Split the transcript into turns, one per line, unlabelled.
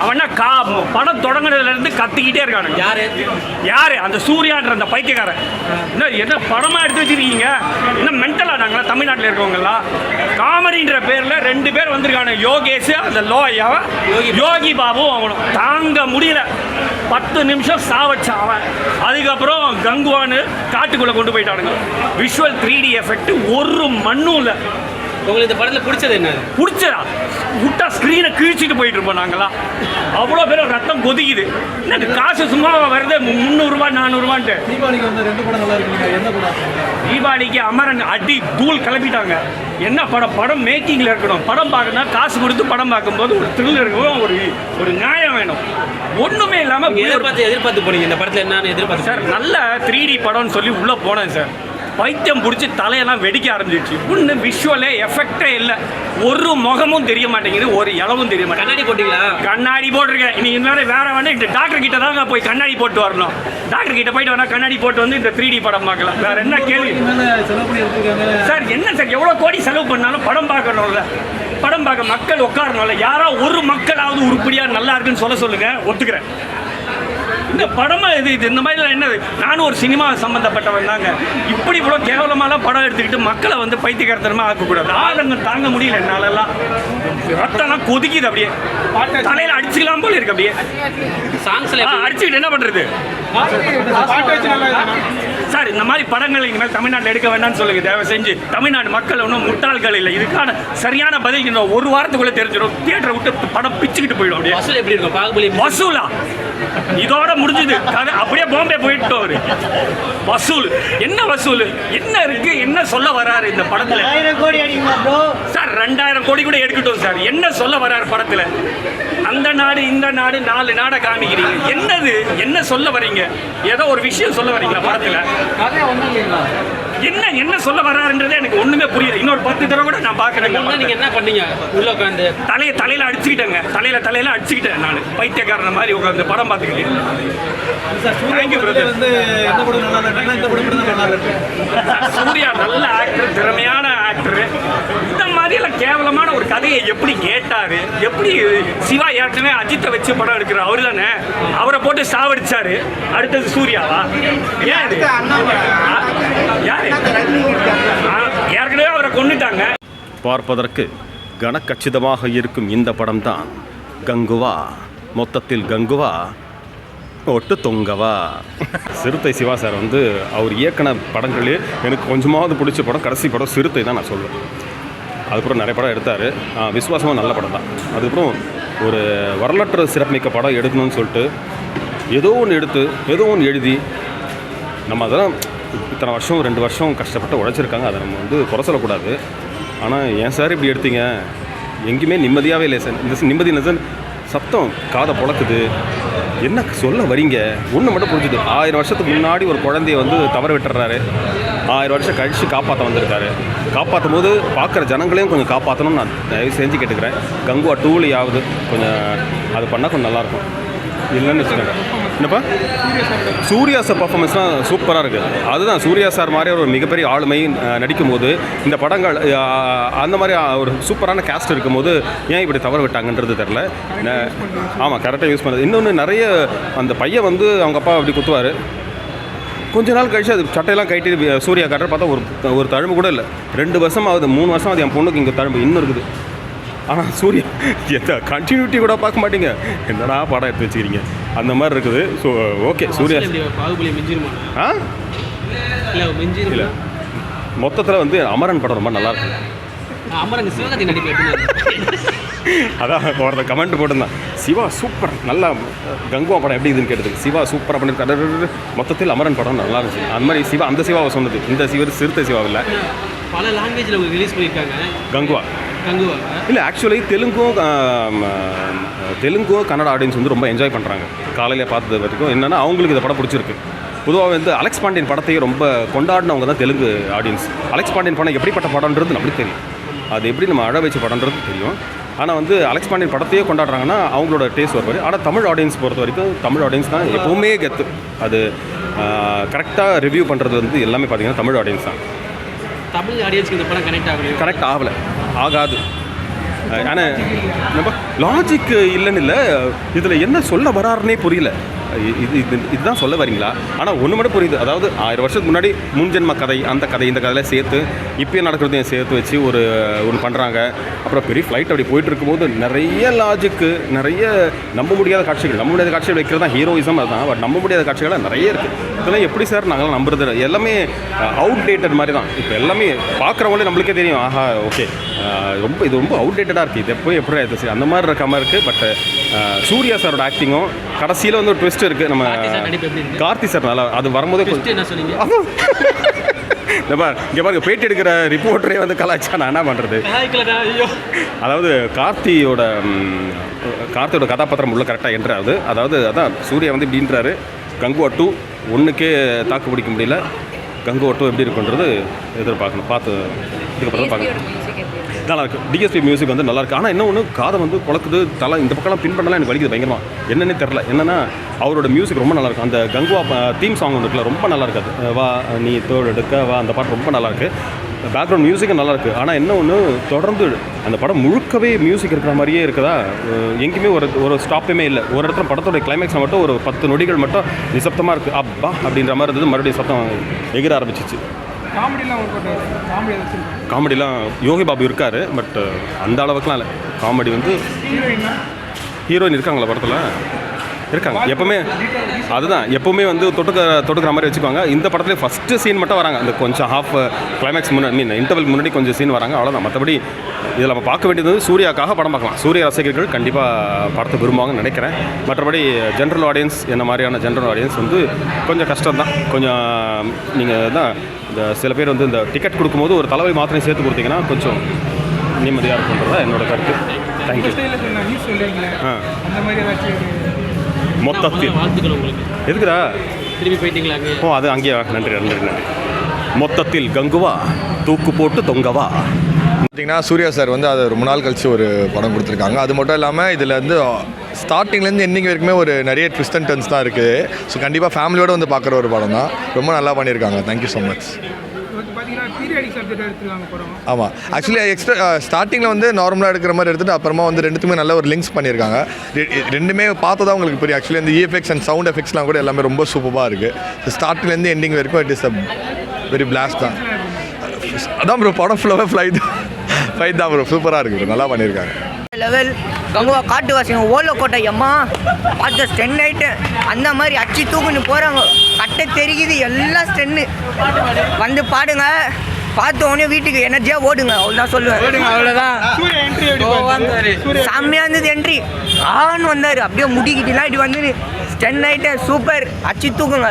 அவனா படம் தொடங்குறதுலேருந்து கத்திக்கிட்டே இருக்கானு. யாரு அந்த சூர்யான்ற அந்த பைத்தியக்காரன். என்ன படமாக எடுத்து வச்சிருக்கீங்க? என்ன மென்டலாக நாங்களா தமிழ்நாட்டில் இருக்கவங்கலாம்? காமெடின்ற பேரில் 2 பேர் வந்திருக்கானு. யோகேஷ் அந்த யோகி பாபு அவனும் தாங்க முடியல. 10 நிமிஷம் சாவச்சான் அவன். அதுக்கப்புறம் கங்குவான்னு காட்டுக்குள்ளே கொண்டு போயிட்டானுங்க. விஷுவல் 3D எஃபெக்ட் ஒரு மண்ணும் இல்லை.
உங்களுக்கு இந்த படத்தில் பிடிச்சது என்ன?
பிடிச்சதா விட்டா ஸ்க்ரீனை கிழிச்சிட்டு போயிட்டு இருப்போம் நாங்களாம். அவ்வளோ பேரும் ரத்தம் கொதிக்குது. எனக்கு காசு சும்மா வருது 300 400
தீபாவளிக்கு வந்து 2 படம் நல்லா இருக்குங்க. என்ன படம்?
தீபாவளிக்கு அமரன் அடி தூள் கிளப்பிட்டாங்க. என்ன படம் மேக்கிங்கில் இருக்கணும். படம் பார்க்கணும், காசு கொடுத்து படம் பார்க்கும்போது ஒரு த்ரில் இருக்கணும், ஒரு நியாயம் வேணும். ஒன்றுமே இல்லாமல்
எதிர்பார்த்து போனீங்க. இந்த படத்தில் என்னன்னு எதிர்பார்த்து
சார்? நல்ல 3D படம்னு சொல்லி உள்ளே போனேன் சார். பைத்தியம் பிடிச்சி தலையெல்லாம் வெடிக்க ஆரம்பிச்சிச்சு. இன்னும் விஷுவலே எஃபெக்டே இல்லை. ஒரு முகமும் தெரிய மாட்டேங்குது, ஒரு இளவும் தெரிய மாட்டேங்குது.
கண்ணாடி போட்டிங்களா?
கண்ணாடி போட்டிருக்கேன். இனி இன்னொரு வேற வேணா இந்த டாக்டர் கிட்ட தாங்க போய் கண்ணாடி போட்டு வரணும். டாக்டர் கிட்ட போயிட்டு வேணா கண்ணாடி போட்டு வந்து இந்த 3D படம் பார்க்கலாம். வேற என்ன கேள்வி சார்? என்ன சார் எவ்வளோ கோடி செலவு பண்ணாலும் படம் பார்க்கணும்ல. படம் பார்க்க மக்கள் உட்காரணும்ல. யாரோ ஒரு மக்களாவது உருப்படியாக நல்லா இருக்குன்னு சொல்லுங்க, ஒத்துக்கிறேன். இந்த படமாக இது இந்த மாதிரிலாம் என்னது? நானும் ஒரு சினிமா சம்மந்தப்பட்டவன் தாங்க. இப்படி இவ்வளோ கேவலமாலாம் படம் எடுத்துக்கிட்டு மக்களை வந்து பைத்தியக்காரத்தனமாக ஆக்கக்கூடாது. ஆளுங்க தாங்க முடியல என்னாலலாம். ரத்தம்லாம் கொதிக்குது. அப்படியே தலையில் அடிச்சுக்கலாம் போல இருக்கு. அப்படியே
சாங்ஸில்
அடிச்சுக்கிட்டு என்ன பண்ணுறது சார்? இந்த மாதிரி படங்கள் இனிமேல் தமிழ்நாட்டில் எடுக்க வேண்டாம்னு சொல்லுங்க தயவு செஞ்சு. தமிழ்நாடு மக்கள் ஒன்றும் முட்டாள்கள் இல்லை. இதுக்கான சரியான பதில் ஒரு வாரத்துக்குள்ளே தெரிஞ்சிடும். தியேட்டரை விட்டு படம் பிச்சுக்கிட்டு போயிடும். அப்படியே
வசூல் எப்படி இருக்கும்? பாகுபலி
வசூலா இதோட முடிஞ்சது. அப்படியே பாம்பே போயிட்டு அவரு வசூல் என்ன வசூல் என்ன இருக்கு? என்ன சொல்ல வராரு இந்த படத்துல?
1000 கோடி அடிக்குமா ப்ரோ?
சார் 2000 கோடி கூட எடுக்கட்டும் சார். என்ன சொல்ல வராரு படத்துல? அந்த நாடு இந்த நாடு 4 நாடை காமிக்கிறீங்க. என்னது? என்ன சொல்ல வரீங்க? ஏதோ ஒரு விஷயம் சொல்ல வரீங்களா படத்துல? என்ன சொல்ல வராருன்றதே எனக்கு ஒண்ணுமே புரியல. இன்னொரு 10 தடவை கூட நான் பாக்குறேன்.
நீங்க என்ன பண்ணீங்க? உள்ள உட்காந்து
தலையில அடிச்சுக்கிட்டேங்க. தலையில அடிச்சுக்கிட்டேன். நான் பைத்தியக்காரன மாதிரி உட்காந்து படம் பார்த்துக்கிட்டேன். சூர்யா நல்ல ஆக்டர், திறமையான ஆக்டர். இந்த மாதிரி எல்லாம் கேவலமான ஒரு கதையை எப்படி கேட்டாரு? எப்படி சிவா ஏற்கனவே அஜித்தை வச்சு படம் எடுக்கிறார். அவரு தானே அவரை போட்டு சாவடிச்சாரு. அடுத்தது சூர்யாவா? ஏன் இது? யாரு ஏற்கனவே அவரை கொண்டுட்டாங்க.
பார்ப்பதற்கு கனக்கச்சிதமாக இருக்கும் இந்த படம் தான் கங்குவா. மொத்தத்தில் கங்குவா ஒட்டு தொங்கவா. சிறுத்தை சிவா சார் வந்து அவர் இயக்குன படங்களே எனக்கு கொஞ்சமாவது பிடிச்ச படம் கடைசி படம் சிறுத்தை தான் நான் சொல்லுவேன். அதுக்கப்புறம் நிறைய படம் எடுத்தார். விசுவாசமும் நல்ல படம் தான். அதுக்கப்புறம் ஒரு வரலாற்று சிறப்புமிக்க படம் எடுக்கணும்னு சொல்லிட்டு ஏதோ ஒன்று எடுத்து ஏதோ ஒன்று எழுதி நம்ம அதெல்லாம் இத்தனை வருஷம் 2 வருஷம் கஷ்டப்பட்டு உழைச்சிருக்காங்க. அதை நம்ம வந்து குறை சொல்லக்கூடாது. ஆனால் ஏன் சார் இப்படி எடுத்தீங்க? எங்கேயுமே நிம்மதியாகவே இல்லை சார். இந்த நிம்மதி இல்லை சார். சத்தம் காதை புழக்குது. என்ன சொல்ல வரீங்க? ஒன்று மட்டும் புரிஞ்சுது. 1000 வருஷத்துக்கு முன்னாடி ஒரு குழந்தைய வந்து தவற விட்டுறாரு. 1000 வருஷம் கழித்து காப்பாற்ற வந்திருக்காரு. காப்பாற்றும் போது பார்க்குற ஜனங்களையும் கொஞ்சம் காப்பாற்றணும்னு நான் தயவு செஞ்சு கேட்டுக்கிறேன். கங்குவா 2லையாவது கொஞ்சம் அது பண்ணால் கொஞ்சம் நல்லாயிருக்கும். இல்லைன்னு வச்சுக்கோங்க. என்னப்பா சூர்யா சார் பர்ஃபார்மன்ஸ்லாம் சூப்பராக இருக்குது. அதுதான் சூர்யா சார் மாதிரி ஒரு மிகப்பெரிய ஆளுமை நடிக்கும் போது இந்த படங்கள் அந்த மாதிரி ஒரு சூப்பரான கேஸ்ட் இருக்கும் போது ஏன் இப்படி தவறு விட்டாங்கன்றது தெரில. ஆமாம், கரெக்டாக யூஸ் பண்ணுறது. இன்னொன்று நிறைய அந்த பையன் வந்து அவங்க அப்பா அப்படி குத்துவார். கொஞ்ச நாள் கழிச்சு அது சட்டையெல்லாம் கைட்டி சூர்யா காட்டுற பார்த்தா ஒரு தழும்பு கூட இல்லை. 2 வருஷம் ஆகுது 3 வருஷம் ஆகுது என் பொண்ணுக்கு இங்கே தழும்பு இன்னும் இருக்குது. ஆனால் சூர்யா எந்த கண்டினியூட்டி கூட பார்க்க மாட்டீங்க. என்னடா படம் எடுத்து வச்சுக்கிறீங்க அந்த மாதிரி இருக்குது. ஸோ ஓகே, சூர்யா
பாகுபலி மிஞ்சிருமா?
இல்லை மொத்தத்தில் வந்து அமரன் படம் ரொம்ப நல்லாயிருக்கு.
அமரன் சிவகார்த்தி நடிப்பு
அதான் ஒருத்த கமெண்ட் போட்டிருந்தான். சிவா சூப்பர், நல்லா கங்குவா படம் எப்படி இதுன்னு கேட்டதுக்கு சிவா சூப்பராக பண்ணியிருக்காரு. மொத்தத்தில் அமரன் படம் நல்லா இருந்துச்சு. அந்த மாதிரி சிவா அந்த சிவாவை சொன்னது. இந்த சிறுத்தை சிவா இல்லை.
பல லாங்குவேஜில் அவங்க ரிலீஸ் பண்ணியிருக்காங்க
கங்குவா.
இல்லை ஆக்சுவலி தெலுங்கும் கன்னட ஆடியன்ஸ் வந்து ரொம்ப என்ஜாய் பண்ணுறாங்க. காலையில் பார்த்தது வரைக்கும் என்னென்னா அவங்களுக்கு இந்த படம் பிடிச்சிருக்கு. பொதுவாக வந்து அலெக்ஸ் பாண்டியன் படத்தையே ரொம்ப கொண்டாடினவங்க தான் தெலுங்கு ஆடியன்ஸ். அலெக்ஸ் பாண்டியன் படம் எப்படிப்பட்ட படம்ன்றது நம்மளுக்கு தெரியும். அது எப்படி நம்ம அழ வச்சு படம்ன்றது தெரியும். ஆனால் வந்து அலெக்ஸ் பாண்டியன் படத்தையே கொண்டாடுறாங்கன்னா அவங்களோட டேஸ்ட் வருவார். ஆனால் தமிழ் ஆடியன்ஸ் பொறுத்த வரைக்கும் தமிழ் ஆடியன்ஸ் தான் எப்போவுமே கெத்து. அது கரெக்டாக ரிவ்யூ பண்ணுறது வந்து எல்லாமே பார்த்திங்கன்னா தமிழ் ஆடியன்ஸ் தான்.
தமிழ் ஆடியன்ஸ்க்கு இந்த படம் கனெக்ட் ஆகலை.
ஆகாது.
ஆனால் நம்ம லாஜிக் இல்லைன்னு இல்லை, இதில் என்ன சொல்ல வராருன்னே புரியல. இதுதான் சொல்ல வரீங்களா? ஆனால் ஒன்று மட்டும் புரியுது, அதாவது 1000 வருஷத்துக்கு முன்னாடி முன்ஜென்ம கதை, அந்த கதை இந்த கதையில் சேர்த்து இப்போயே நடக்கிறதையும் சேர்த்து வச்சு ஒன்று பண்ணுறாங்க. அப்புறம் பெரிய ஃப்ளைட் அப்படி போயிட்டு இருக்கும்போது நிறைய லாஜிக்கு, நிறைய நம்ப முடியாத காட்சிகள் வைக்கிறது தான் ஹீரோயிசம். அதுதான், பட் நம்ப முடியாத காட்சிகளாக நிறைய இருக்குது. இதெல்லாம் எப்படி சார் நாங்களாம் நம்புறது? எல்லாமே அவுட் டேட்டட் மாதிரி தான். இப்போ எல்லாமே பார்க்குறவங்களே நம்மளுக்கே தெரியும், ஆஹா ஓகே இது ரொம்ப அவுட் டேட்டடாக இருக்குது, இது எப்போ எப்படி ஆயிடுச்சு அந்த மாதிரி இருக்க மாதிரி இருக்குது. பட் சூர்யா சாரோட ஆக்டிங்கும் கடைசியில் வந்து ஒரு ட்விஸ்ட் இருக்குது. நம்ம கார்த்தி சார் நல்லா அது வரும்போதே
என்ன சொன்னீங்க?
இங்கே பாருங்க, பேட்டி எடுக்கிற ரிப்போர்ட்டரே வந்து கலாய்ச்சா நான் என்ன பண்ணுறது? அதாவது கார்த்தியோட கதாபாத்திரம் உள்ள கரெக்டாக என்றாவது, அதாவது அதான் சூர்யா வந்து இப்படின்றாரு, கங்குவா 2 ஒன்றுக்கே தாக்கு பிடிக்க முடியல, கங்குவா 2 எப்படி இருக்குன்றது எதிர்பார்க்கணும். இதுக்கப்புறம் பார்க்கணும். நல்லா இருக்குது. டிஎஸ்பி மியூசிக் வந்து நல்லாயிருக்கு. ஆனால் என்ன ஒன்று, காதை வந்து குழக்குது, தலை இந்த பக்கம்லாம் பின் பண்ணலாம் எனக்கு வலிக்குது பயங்கரமாக. என்னன்னே தெரில. என்னென்னா அவரோட மியூசிக் ரொம்ப நல்லாயிருக்கும். அந்த கங்குவா தீம் சாங் ஒன்று இருக்குல்ல, ரொம்ப நல்லா இருக்காது. வா நீ தோடு எடுக்க வா, அந்த பாட்டு ரொம்ப நல்லாயிருக்கு. பேக்ரவுண்ட் மியூசிக்கும் நல்லாயிருக்கு. ஆனால் என்ன ஒன்று, தொடர்ந்து அந்த படம் முழுக்கவே மியூசிக் இருக்கிற மாதிரியே இருக்குதா, எங்கேயுமே ஒரு ஸ்டாப்புமே இல்லை. ஒரு இடத்துல படத்தோட கிளைமேக்ஸில் மட்டும் ஒரு 10 நொடிகள் மட்டும் நிசப்தமாக இருக்குது. அப்பா அப்படின்ற மாதிரி இருந்தது. மறுபடியும் சத்தம் எகிர ஆரம்பிச்சிச்சு. காமெடிலாம் யோகி பாபு இருக்கார், பட் அந்த அளவுக்குலாம் இல்லை. காமெடி வந்து ஹீரோயின் இருக்காங்களா படத்தில்? இருக்காங்க. எப்போவுமே அதுதான், எப்போவுமே வந்து தொட்டுக்கிற மாதிரி வச்சுக்குவாங்க. இந்த படத்துலேயே ஃபஸ்ட்டு சீன் மட்டும் வராங்க, அந்த கொஞ்சம் ஹாஃப் கிளைமேக்ஸ் முன்னாடி இன்டர்வல் முன்னாடி கொஞ்சம் சீன் வராங்க, அவ்வளோதான். மற்றபடி இதில் நம்ம பார்க்க வேண்டியது சூர்யாக்காக படம் பார்க்கலாம். சூர்யா ரசிகர்கள் கண்டிப்பாக படத்தை விரும்புவாங்கன்னு நினைக்கிறேன். மற்றபடி ஜென்ரல் ஆடியன்ஸ், என்ன மாதிரியான ஜென்ரல் ஆடியன்ஸ் வந்து கொஞ்சம் கஷ்டம்தான். கொஞ்சம் நீங்கள் தான் இந்த சில பேர் வந்து இந்த டிக்கெட் கொடுக்கும்போது ஒரு தலைவை மாத்திரையும் சேர்த்து கொடுத்தீங்கன்னா கொஞ்சம் நிம்மதியாக இருக்குன்றதா என்னோட கருத்து. தேங்க்யூ. மொத்தத்தில்
வாழ்த்துக்கள் உங்களுக்கு.
எதுக்குடா
திரும்பி போயிட்டீங்களா அங்கே?
ஓ அது அங்கேயா? நன்றி. மொத்தத்தில் கங்குவா தூக்கு போட்டு தொங்கவா.
பார்த்தீங்கன்னா சூர்யா சார் வந்து அது ரொம்ப நாள் கழிச்சு ஒரு படம் கொடுத்துருக்காங்க. அது மட்டும் இல்லாமல் இதில் வந்து ஸ்டார்டிங்லேருந்து எண்டிங் வரைக்குமே ஒரு நிறைய ட்விஸ்ட் அண்ட் டர்ன்ஸ் தான் இருக்குது. ஸோ கண்டிப்பாக ஃபேமிலியோடு வந்து பார்க்குற ஒரு படம் தான். ரொம்ப நல்லா பண்ணியிருக்காங்க. Thank you so much. ஆமாம், ஆக்சுவலி ஸ்டார்டிங்கில் வந்து நார்மலாக எடுக்கிற மாதிரி எடுத்துகிட்டு அப்புறமா வந்து ரெண்டுத்துமே நல்ல ஒரு லிங்க்ஸ் பண்ணியிருக்காங்க. ரெண்டுமே பார்த்தா உங்களுக்கு புரியும். ஆக்சுவலி அந்த இஎஃப்எக்ஸ் அண்ட் சவுண்ட் எஃபெக்ட்ஸ்லாம் கூட எல்லாமே ரொம்ப சூப்பராக இருக்குது. ஸோ ஸ்டார்டிங்லேருந்து எண்டிங் வரைக்கும் it is a very blast தான். அதான் ப்ரோ, படம் ஃபுல்லாகவே ஃப்ளைட் தான் ப்ரோ. சூப்பராக இருக்குது, நல்லா பண்ணியிருக்காங்க.
லெவல் கங்குவா காட்டு வாசிங்க ஓலக்கோட்டை அம்மா பார்த்த ஸ்டென் ஆகிட்டு அந்த மாதிரி அச்சு தூக்குன்னு போகிறாங்க. கட்டை தெரிக்குது, எல்லாம் ஸ்டென்னு. வந்து பாடுங்க, பார்த்த உடனே வீட்டுக்கு எனர்ஜியாக ஓடுங்க, அவ்வளோதான் சொல்லுவேன். அவ்வளோதான். செம்மையாக இருந்தது என்ட்ரி. ஆன்னு வந்தார், அப்படியே முடிக்கிட்டுலாம் இப்படி வந்து ஸ்டென் ஆகிட்டு சூப்பர், அச்சு தூக்குங்க.